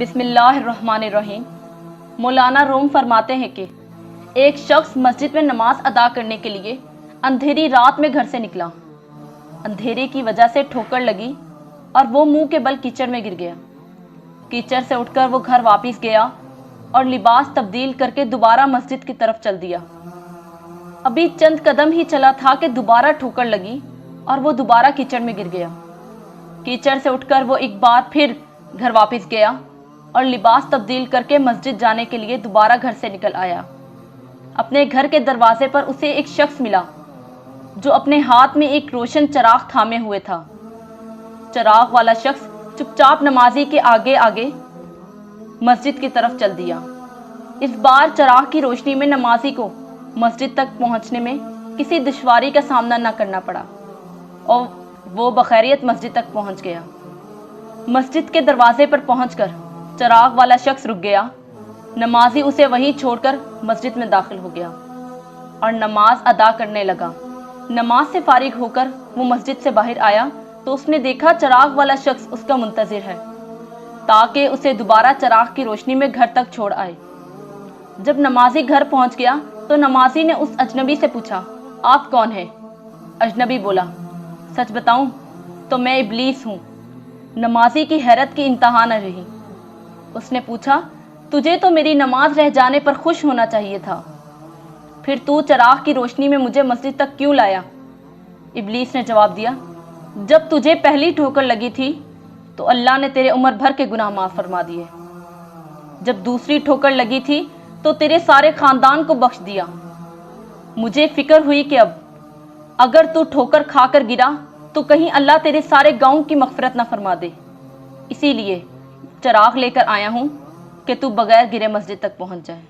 بسم اللہ الرحمن الرحیم۔ مولانا روم فرماتے ہیں کہ ایک شخص مسجد میں نماز ادا کرنے کے لیے اندھیری رات میں گھر سے نکلا۔ اندھیرے کی وجہ سے ٹھوکر لگی اور وہ منہ کے بل کیچڑ میں گر گیا۔ کیچڑ سے اٹھ کر وہ گھر واپس گیا اور لباس تبدیل کر کے دوبارہ مسجد کی طرف چل دیا۔ ابھی چند قدم ہی چلا تھا کہ دوبارہ ٹھوکر لگی اور وہ دوبارہ کیچڑ میں گر گیا۔ کیچڑ سے اٹھ کر وہ ایک بار پھر گھر واپس گیا اور لباس تبدیل کر کے مسجد جانے کے لیے دوبارہ گھر سے نکل آیا۔ اپنے گھر کے دروازے پر اسے ایک شخص ملا جو اپنے ہاتھ میں ایک روشن چراغ تھامے ہوئے تھا۔ چراغ والا شخص چپ چاپ نمازی کے آگے آگے مسجد کی طرف چل دیا۔ اس بار چراغ کی روشنی میں نمازی کو مسجد تک پہنچنے میں کسی دشواری کا سامنا نہ کرنا پڑا اور وہ بخیریت مسجد تک پہنچ گیا۔ مسجد کے دروازے پر پہنچ کر چراغ والا شخص رک گیا۔ نمازی اسے وہیں چھوڑ کر مسجد میں داخل ہو گیا اور نماز ادا کرنے لگا۔ نماز سے فارغ ہو کر وہ مسجد سے باہر آیا تو اس نے دیکھا چراغ والا شخص اس کا منتظر ہے تاکہ اسے دوبارہ چراغ کی روشنی میں گھر تک چھوڑ آئے۔ جب نمازی گھر پہنچ گیا تو نمازی نے اس اجنبی سے پوچھا، آپ کون ہیں؟ اجنبی بولا، سچ بتاؤں تو میں ابلیس ہوں۔ نمازی کی حیرت کی انتہا نہ رہی۔ اس نے پوچھا، تجھے تو میری نماز رہ جانے پر خوش ہونا چاہیے تھا، پھر تو چراغ کی روشنی میں مجھے مسجد تک کیوں لایا؟ ابلیس نے جواب دیا، جب تجھے پہلی ٹھوکر لگی تھی تو اللہ نے تیرے عمر بھر کے گناہ معاف فرما دیے۔ جب دوسری ٹھوکر لگی تھی تو تیرے سارے خاندان کو بخش دیا۔ مجھے فکر ہوئی کہ اب اگر تو ٹھوکر کھا کر گرا تو کہیں اللہ تیرے سارے گاؤں کی مغفرت نہ فرما دے، اسی لیے چراغ لے کر آیا ہوں کہ تو بغیر گرے مسجد تک پہنچ جائے۔